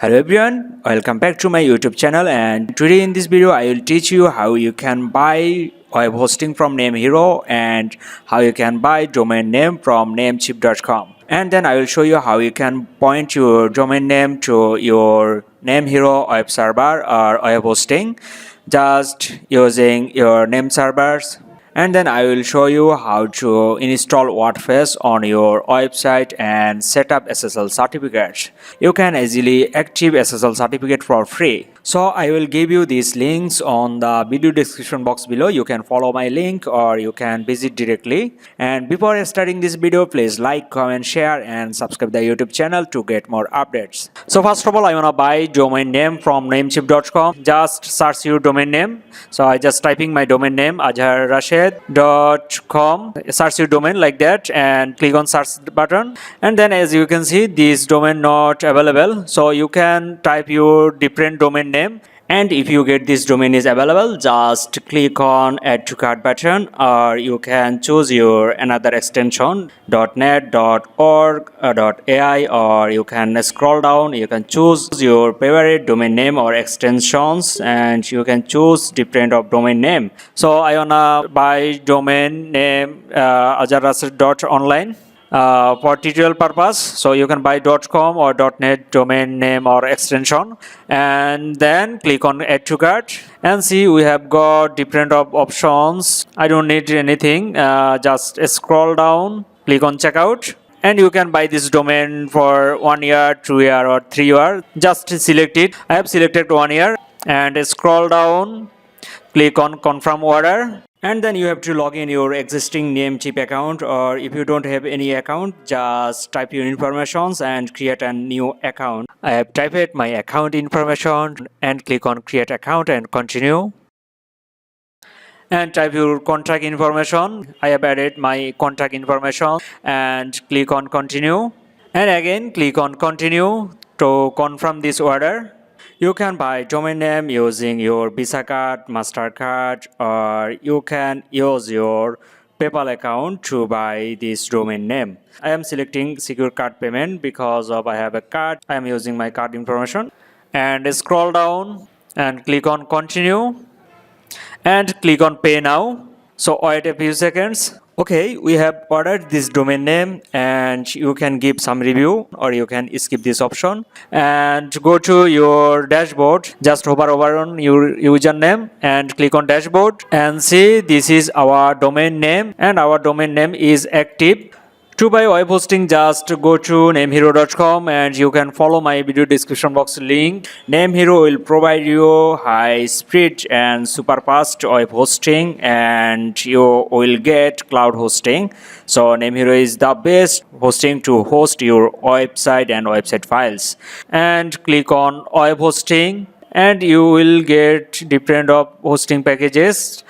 Hello everyone, welcome back to my YouTube channel, and today in this video I will teach you how you can buy web hosting from Namehero and how you can buy domain name from Namecheap.com. And then I will show you how you can point your domain name to your Namehero web server or web hosting just using your name servers. And then I will show you how to install Wordpress on your website and set up SSL certificates. You can easily active SSL certificate for free. So I will give you these links on the video description box below. You can follow my link or you can visit directly. And before starting this video, please like, comment, share and subscribe the YouTube channel to get more updates. So first of all, I want to buy domain name from Namecheap.com. Just search your domain name. So I just typing my domain name azharrashed.com. Search your domain like that and click on search button. And then as you can see, this domain not available. So you can type your different domain name, and if you get this domain is available, just click on add to cart button, or you can choose your another extension .net, .org, .ai, or you can scroll down, you can choose your favorite domain name or extensions, and you can choose different of domain name. So I wanna buy domain name azharrashed.online. For tutorial purpose, so you can buy .com or .net domain name or extension, and then click on add to cart and see we have got different of options. I don't need anything, just scroll down, click on checkout, and you can buy this domain for 1 year, 2 year or 3 year. Just select it. I have selected 1 year and scroll down, click on confirm order. And then you have to log in your existing Namecheap account, or if you don't have any account, just type your informations and create a new account. I have typed my account information and click on create account and continue. And type your contact information. I have added my contact information and click on continue. And again click on continue to confirm this order. You can buy domain name using your Visa card, MasterCard, or you can use your PayPal account to buy this domain name. I am selecting secure card payment because of I have a card. I am using my card information. And scroll down and click on continue and click on pay now. So wait a few seconds. Okay, we have ordered this domain name, and you can give some review or you can skip this option and go to your dashboard. Just hover over on your username and click on dashboard and see this is our domain name and our domain name is active. To buy web hosting, just go to namehero.com and you can follow my video description box link. Namehero will provide you high speed and super fast web hosting, and you will get cloud hosting. So Namehero is the best hosting to host your website and website files. And click on web hosting and you will get different of hosting packages.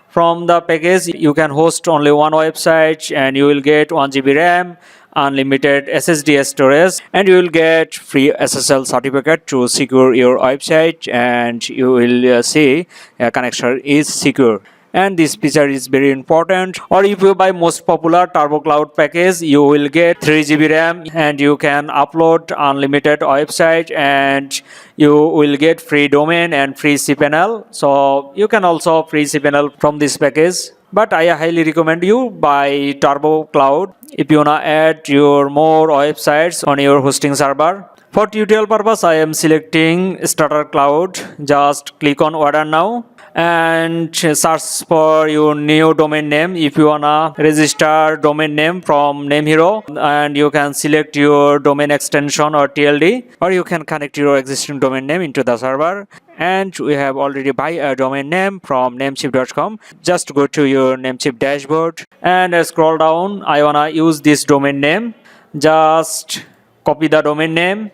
From the package, you can host only one website and you will get 1 GB RAM, unlimited SSD storage, and you will get free SSL certificate to secure your website, and you will see connection is secure. And this feature is very important. Or if you buy most popular Turbo Cloud package, you will get 3 GB RAM and you can upload unlimited website, and you will get free domain and free Cpanel. So you can also free Cpanel from this package. But I highly recommend you buy Turbo Cloud if you wanna add your more websites on your hosting server. For tutorial purpose, I am selecting Starter Cloud. Just click on order now and search for your new domain name. If you wanna register domain name from Namehero, and you can select your domain extension or TLD, or you can connect your existing domain name into the server. And we have already buy a domain name from Namecheap.com. Just go to your Namecheap dashboard and scroll down. I wanna use this domain name. Just copy the domain name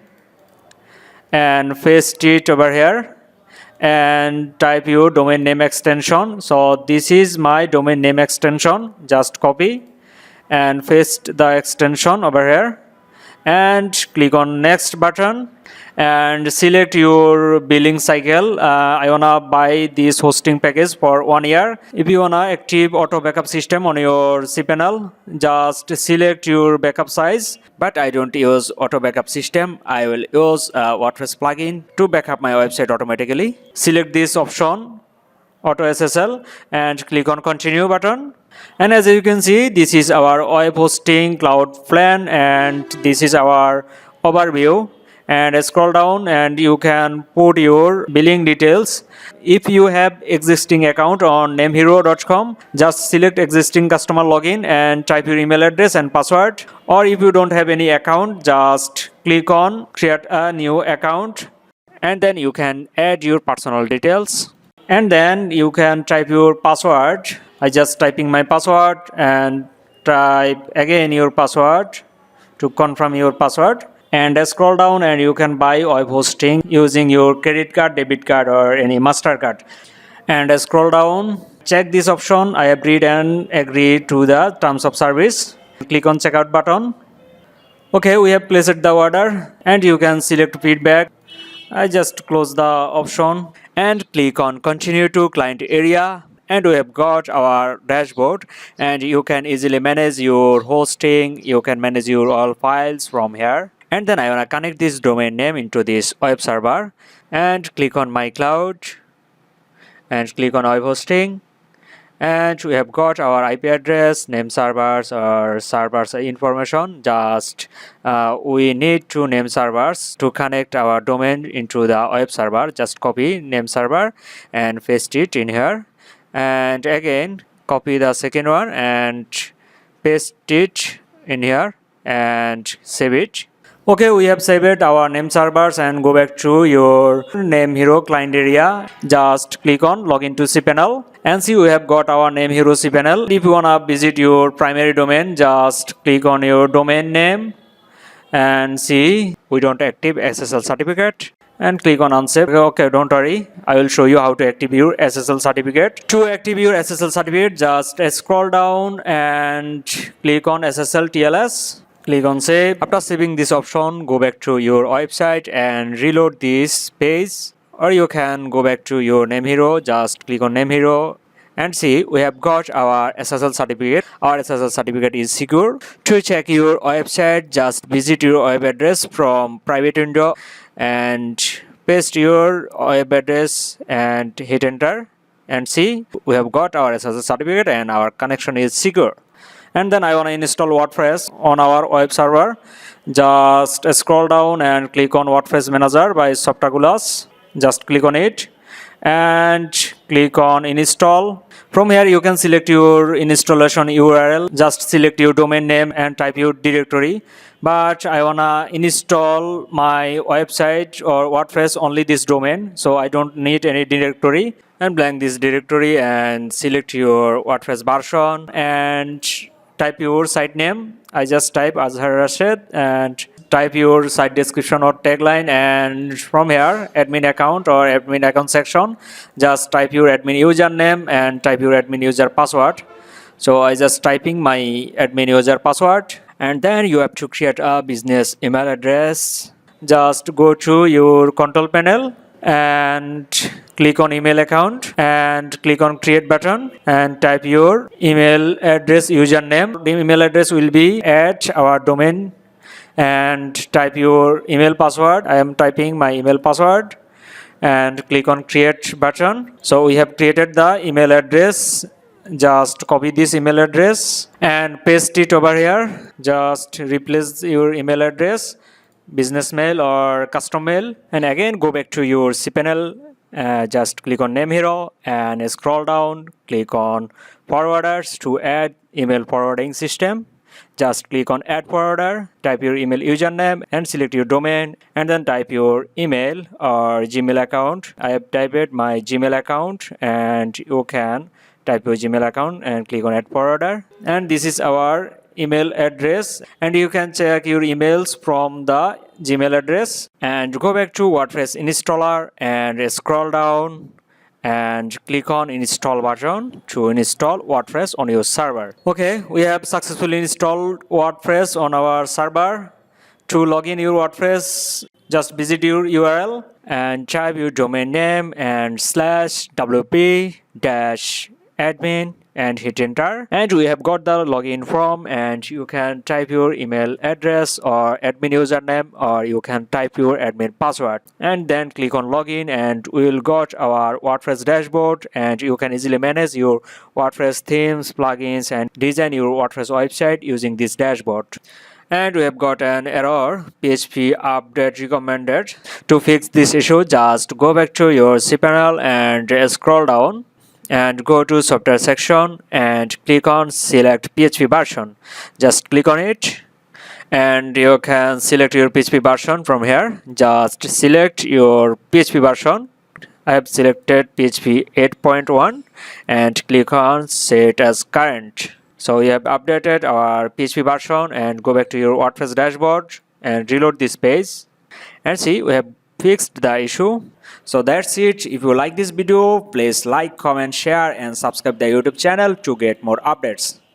and paste it over here and type your domain name extension. So this is my domain name extension. Just copy and paste the extension over here and click on next button and select your billing cycle. I wanna buy this hosting package for 1 year. If you wanna active auto backup system on your cPanel, just select your backup size. But I don't use auto backup system. I will use a Wordpress plugin to backup my website automatically. Select this option, auto SSL, and click on continue button. And as you can see, this is our web hosting cloud plan, and this is our overview. And scroll down and you can put your billing details. If you have existing account on namehero.com, just select existing customer login and type your email address and password. Or if you don't have any account, just click on create a new account, and then you can add your personal details, and then you can type your password. I just typing my password and type again your password to confirm your password, and scroll down and you can buy web hosting using your credit card, debit card, or any MasterCard. And scroll down, check this option, I have read and agree to the terms of service. Click on checkout button. Okay, we have placed the order, and you can select feedback. I just close the option and click on continue to client area, and we have got our dashboard, and you can easily manage your hosting, you can manage your all files from here. And then I want to connect this domain name into this web server, and click on my cloud and click on web hosting. And we have got our IP address, name servers, or servers information. Just we need to name servers to connect our domain into the web server. Just copy name server and paste it in here, and again copy the second one and paste it in here and save it. Okay, we have saved our name servers, and go back to your Namehero client area. Just click on login to cPanel, and see we have got our Namehero cPanel. If you wanna visit your primary domain, just click on your domain name and see we don't active SSL certificate, and click on unsave. Okay, don't worry, I will show you how to active your SSL certificate. To active your SSL certificate, just scroll down and click on SSL TLS. Click on save. After saving this option, go back to your website and reload this page, or you can go back to your Namehero. Just click on Namehero and see we have got our SSL certificate. Our SSL certificate is secure. To check your website, just visit your web address from private window and paste your web address and hit enter, and see we have got our SSL certificate and our connection is secure. And then I want to install Wordpress on our web server. Just scroll down and click on Wordpress Manager by Softaculous. Just click on it and click on install. From here you can select your installation URL. Just select your domain name and type your directory. But I wanna install my website or Wordpress only this domain, so I don't need any directory. And blank this directory and select your Wordpress version and type your site name. I just type Azhar Rashid and type your site description or tagline, and from here admin account or admin account section, just type your admin username and type your admin user password. So I just typing my admin user password, and then you have to create a business email address. Just go to your control panel and click on email account and click on create button and type your email address username. The email address will be at our domain, and type your email password. I am typing my email password and click on create button. So we have created the email address. Just copy this email address and paste it over here. Just replace your email address, business mail or custom mail, and again go back to your cPanel. Just click on Namehero and scroll down, click on forwarders to add email forwarding system. Just click on add forwarder, type your email username and select your domain, and then type your email or Gmail account. I have typed my Gmail account, and you can type your Gmail account and click on add forwarder. And this is our email address, and you can check your emails from the Gmail address. And go back to Wordpress installer and scroll down and click on install button to install Wordpress on your server. Okay, we have successfully installed Wordpress on our server. To log in your WordPress, just visit your URL and type your domain name and /wp-admin and hit enter, and we have got the login form, and you can type your email address or admin username, or you can type your admin password and then click on login, and we will got our WordPress dashboard, and you can easily manage your WordPress themes, plugins, and design your WordPress website using this dashboard. And we have got an error, PHP update recommended. To fix this issue, just go back to your cPanel and scroll down and go to software section and click on select PHP version. Just click on it and you can select your PHP version from here. Just select your PHP version. I have selected PHP 8.1 and click on set as current. So we have updated our PHP version, and go back to your WordPress dashboard and reload this page, and see we have fixed the issue. So that's it. If you like this video, please like, comment, share and subscribe the YouTube channel to get more updates.